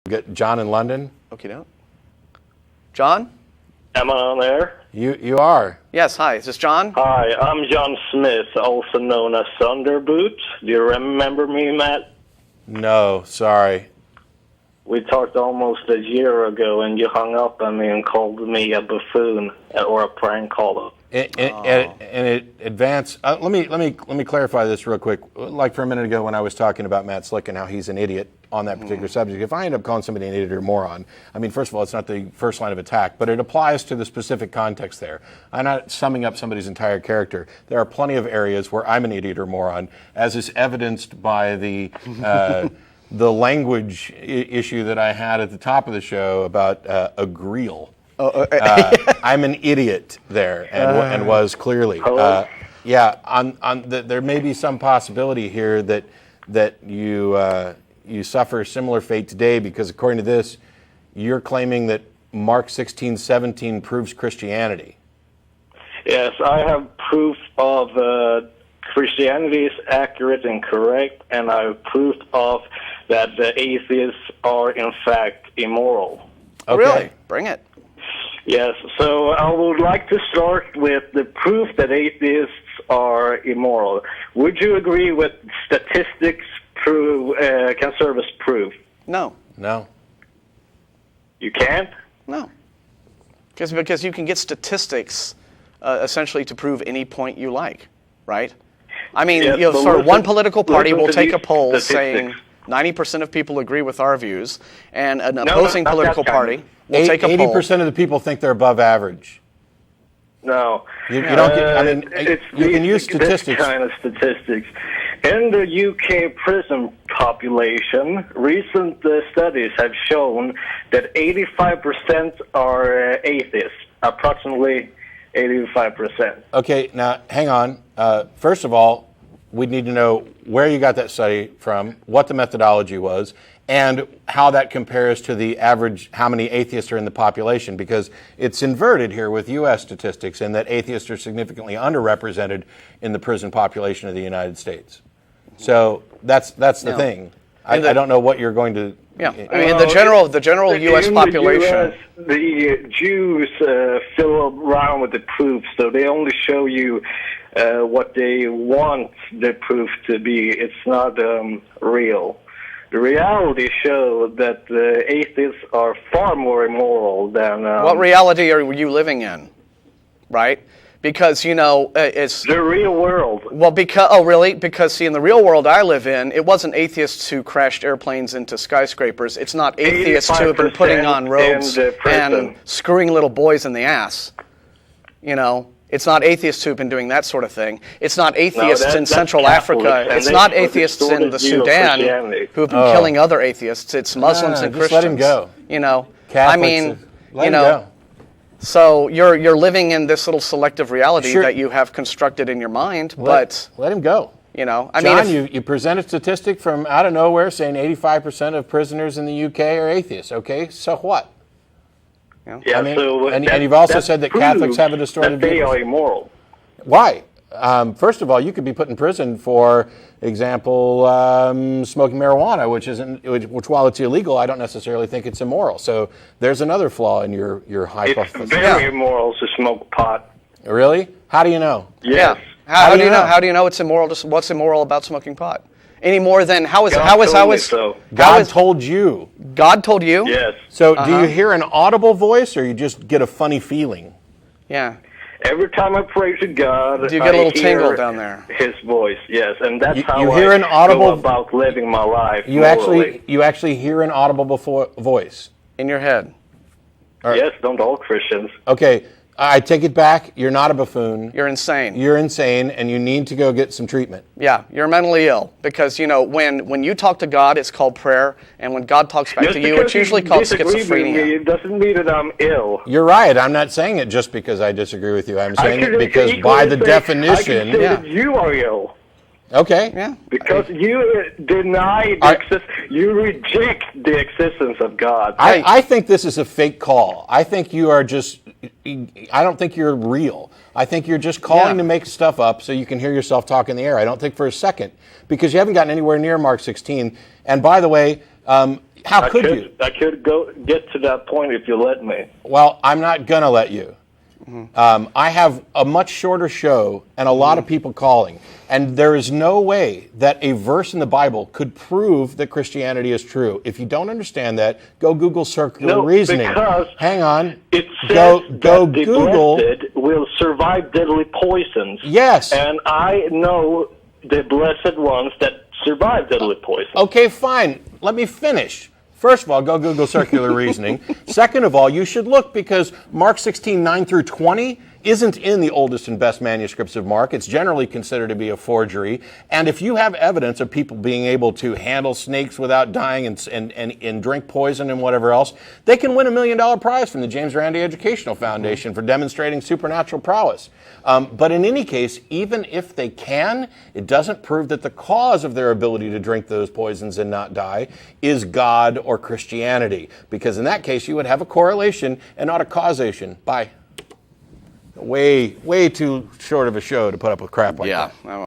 We've got John in London. Okay, no. John? Am I on air? You are. Yes, hi. Is this John? Hi, I'm John Smith, also known as Thunderboot. Do you remember me, Matt? No, sorry. We talked almost a year ago, and you hung up on me and called me a buffoon or a prank caller. Let me clarify this real quick. Like for a minute ago when I was talking about Matt Slick and how he's an idiot on that particular subject, if I end up calling somebody an idiot or moron, I mean, first of all, it's not the first line of attack, but it applies to the specific context there. I'm not summing up somebody's entire character. There are plenty of areas where I'm an idiot or moron, as is evidenced by the the language issue that I had at the top of the show about agreel. I'm an idiot there, and was clearly. There may be some possibility here that you suffer a similar fate today, because according to this, you're claiming that Mark 16:17 proves Christianity. Yes, I have proof of Christianity is accurate and correct, and I have proof of that the atheists are in fact immoral. Oh, really? Bring it. Yes, so I would like to start with the proof that atheists are immoral. Would you agree with statistics can serve as proof? No. No. You can't? No. Because you can get statistics essentially to prove any point you like, right? I mean, yes, one political party will take a poll saying 90% of people agree with our views, and an opposing political party will take a poll. 80% of the people think they're above average. No. You don't get, I mean, you can use statistics. This kind of statistics. In the UK prison population, recent studies have shown that 85% are atheists, approximately 85%. Okay, now hang on. First of all, we need to know where you got that study from, what the methodology was, and how that compares to the average, how many atheists are in the population, because it's inverted here with U.S. statistics in that atheists are significantly underrepresented in the prison population of the United States. So that's the thing. I don't know what you're going to... Yeah, I mean, the general U.S. population... The Jews fill around with the proof, so they only show you what they want the proof to be. It's not real. The reality shows that atheists are far more immoral than... what reality are you living in, right? Because, it's... The real world. Well, because, see, in the real world I live in, it wasn't atheists who crashed airplanes into skyscrapers. It's not atheists who have been putting on robes and screwing little boys in the ass. It's not atheists who have been doing that sort of thing. It's not atheists in Central Africa. It's not atheists in the Sudan who have been killing other atheists. It's Muslims and Christians. Just let him go. Catholics, let him go. So you're living in this little selective reality that you have constructed in your mind, but let him go. John, you present a statistic from out of nowhere saying 85% of prisoners in the UK are atheists. Okay, so what? Yeah, and you've also said that Catholics have a distorted view. They are immoral. Why? First of all, you could be put in prison for example, smoking marijuana, which while it's illegal, I don't necessarily think it's immoral. So there's another flaw in your hypothesis. It's very immoral to smoke pot. Really? How do you know? Yes. Yeah. How do you know? How do you know it's immoral? What's immoral about smoking pot? Any more than God told you. God told you? Yes. So do you hear an audible voice, or you just get a funny feeling? Yeah. Every time I pray to God, do you get a little tingle down there? His voice, yes, and that's how you hear I an audible, go about living my life. You actually hear an audible voice in your head. Yes, don't all Christians. Okay, I take it back. You're not a buffoon. You're insane. You're insane, and you need to go get some treatment. Yeah, you're mentally ill, because when you talk to God, it's called prayer, and when God talks back to you, it's usually called schizophrenia. It doesn't mean that I'm ill. You're right. I'm not saying it just because I disagree with you. I'm saying it because by the definition, I can say that you are ill. Okay. Yeah. Because you deny you reject the existence of God. I think this is a fake call. I think you are just. I don't think you're real. I think you're just calling to make stuff up so you can hear yourself talk in the air. I don't think for a second, because you haven't gotten anywhere near Mark 16. And by the way, How could you? I could get to that point if you let me. Well, I'm not going to let you. I have a much shorter show and a lot of people calling, and there is no way that a verse in the Bible could prove that Christianity is true. If you don't understand that, go Google circular reasoning. Because hang on. It says go that the Google. blessed will survive deadly poisons. Yes. And I know the blessed ones that survive deadly poisons. Okay, fine. Let me finish. First of all, go Google circular reasoning. Second of all, you should look because Mark 16, 9 through 20 isn't in the oldest and best manuscripts of Mark. It's generally considered to be a forgery. And if you have evidence of people being able to handle snakes without dying and drink poison and whatever else, they can win $1 million prize from the James Randi Educational Foundation for demonstrating supernatural prowess. But in any case, even if they can, it doesn't prove that the cause of their ability to drink those poisons and not die is God or Christianity. Because in that case, you would have a correlation and not a causation. Bye. Way too short of a show to put up with crap like that. Yeah.